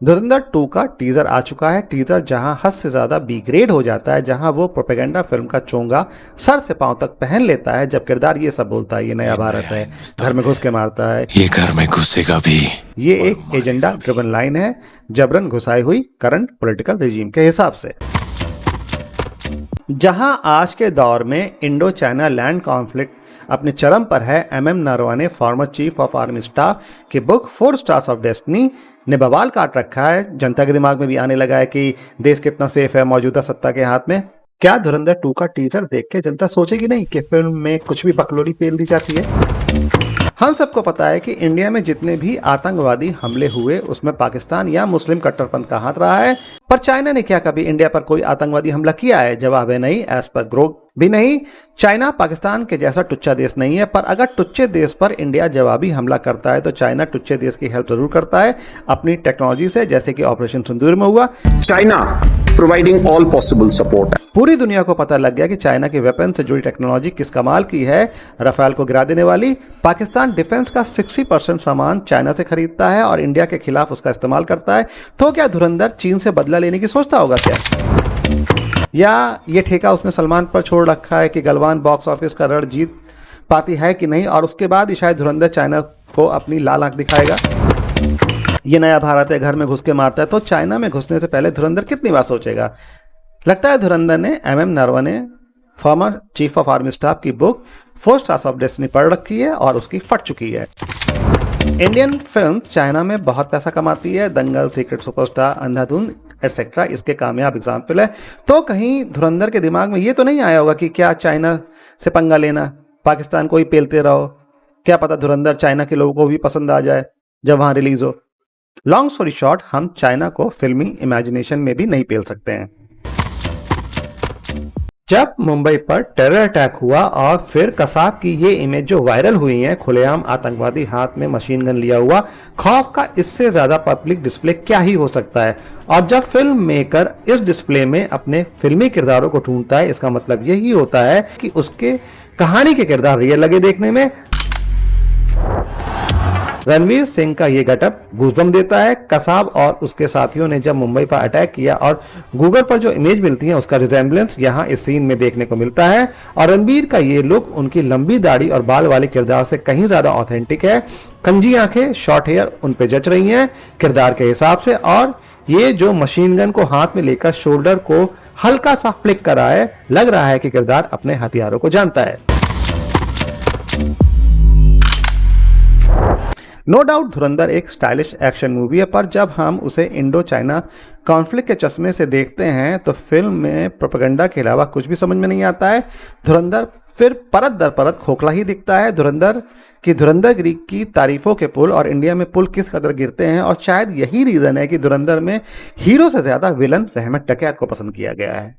धुरंधर 2 का टीजर आ चुका है। टीजर जहां हद से ज्यादा बी ग्रेड हो जाता है, जहां वो प्रोपेगेंडा फिल्म का चोंगा सर से पांव तक पहन लेता है, जब किरदार ये सब बोलता है, ये नया भारत है, घर में घुस के मारता है, ये घर में घुसेगा भी। ये एक एजेंडा ड्रिवन लाइन है, जबरन घुसाई हुई करंट पॉलिटिकल रिजीम के हिसाब से। जहां आज के दौर में इंडो चाइना लैंड कॉन्फ्लिक्ट अपने चरम पर है, MM Naravane former chief of army staff की बुक 4 स्टार्स ऑफ डेस्टिनी ने बवाल काट रखा है। जनता के दिमाग में भी आने लगा है कि देश कितना सेफ है मौजूदा सत्ता के हाथ में। क्या धुरंधर 2 का टीजर देख के जनता सोचेगी नहीं कि फिल्म में कुछ भी बकलोड़ी पेल दी जाती है? हम सबको पता है कि इंडिया में जितने भी आतंकवादी हमले हुए उसमें पाकिस्तान या मुस्लिम कट्टरपंथ का हाथ रहा है, पर चाइना ने क्या कभी इंडिया पर कोई आतंकवादी हमला किया है? जवाब है नहीं, एज पर ग्रोव भी नहीं। चाइना पाकिस्तान के जैसा टुच्चा देश नहीं है, पर अगर टुच्चे देश पर इंडिया जवाबी हमला करता है तो चाइना टुच्चे देश की हेल्प जरूर करता है अपनी टेक्नोलॉजी से, जैसे कि ऑपरेशन सिंदूर में हुआ। China providing all possible support. पूरी दुनिया को पता लग गया कि चाइना के वेपन से जुड़ी टेक्नोलॉजी किस कमाल की है, रफाल को गिरा देने वाली। पाकिस्तान डिफेंस का 60% सामान चाइना से खरीदता है और इंडिया के खिलाफ उसका इस्तेमाल करता है। तो क्या धुरंधर चीन से बदला लेने की सोचता होगा क्या? या ये ठेका उसने सलमान पर छोड़ रखा है कि गलवान बॉक्स ऑफिस का रण जीत पाती है कि नहीं, और उसके बाद ही शायद धुरंधर चाइना को अपनी लाल आंख दिखाएगा। ये नया भारत है, घर में घुस के मारता है, तो चाइना में घुसने से पहले धुरंधर कितनी बार सोचेगा? लगता है धुरंधर ने MM Naravane former chief of army staff की बुक 4 स्टार्स ऑफ डेस्टिनी पढ़ रखी है और उसकी फट चुकी है। इंडियन फिल्म चाइना में बहुत पैसा कमाती है। दंगल, सीक्रेट सुपरस्टार, अंधाधुन एटसेट्रा इसके कामयाब एग्जाम्पल है। तो कहीं धुरंधर के दिमाग में ये तो नहीं आया होगा कि क्या चाइना से पंगा लेना, पाकिस्तान को ही पेलते रहो, क्या पता धुरंधर चाइना के लोगों को भी पसंद आ जाए जब वहां रिलीज हो। लॉन्ग स्टोरी शॉर्ट, हम चाइना को फिल्मी इमेजिनेशन में भी नहीं पेल सकते हैं। जब मुंबई पर टेरर अटैक हुआ और फिर कसाब की ये इमेज जो वायरल हुई है, खुलेआम आतंकवादी हाथ में मशीन गन लिया हुआ, खौफ का इससे ज्यादा पब्लिक डिस्प्ले क्या ही हो सकता है। और जब फिल्म मेकर इस डिस्प्ले में अपने फिल्मी किरदारों को ढूंढता है, इसका मतलब यही होता है कि उसके कहानी के किरदार रियल लगे देखने में। रणवीर सिंह का ये गटअप गूज़बम्प देता है। कसाब और उसके साथियों ने जब मुंबई पर अटैक किया और गूगल पर जो इमेज मिलती है उसका रिजेम्बलेंस यहाँ इस सीन में देखने को मिलता है। और रणवीर का ये लुक उनकी लंबी दाढ़ी और बाल वाले किरदार से कहीं ज्यादा ऑथेंटिक है। कंजी आंखें, शॉर्ट हेयर उन पे जच रही हैं किरदार के हिसाब से। और ये जो मशीन गन को हाथ में लेकर शोल्डर को हल्का सा फ्लिक करा है, लग रहा है कि किरदार अपने हथियारों को जानता है। नो डाउट धुरंधर एक स्टाइलिश एक्शन मूवी है, पर जब हम उसे इंडो चाइना कॉन्फ्लिक्ट के चश्मे से देखते हैं तो फिल्म में प्रोपेगेंडा के अलावा कुछ भी समझ में नहीं आता है। धुरंधर फिर परत दर परत खोखला ही दिखता है। धुरंधरगिरी की तारीफों के पुल और इंडिया में पुल किस कदर गिरते हैं, और शायद यही रीजन है कि धुरंधर में हीरो से ज्यादा विलन रहमत टकैत को पसंद किया गया है।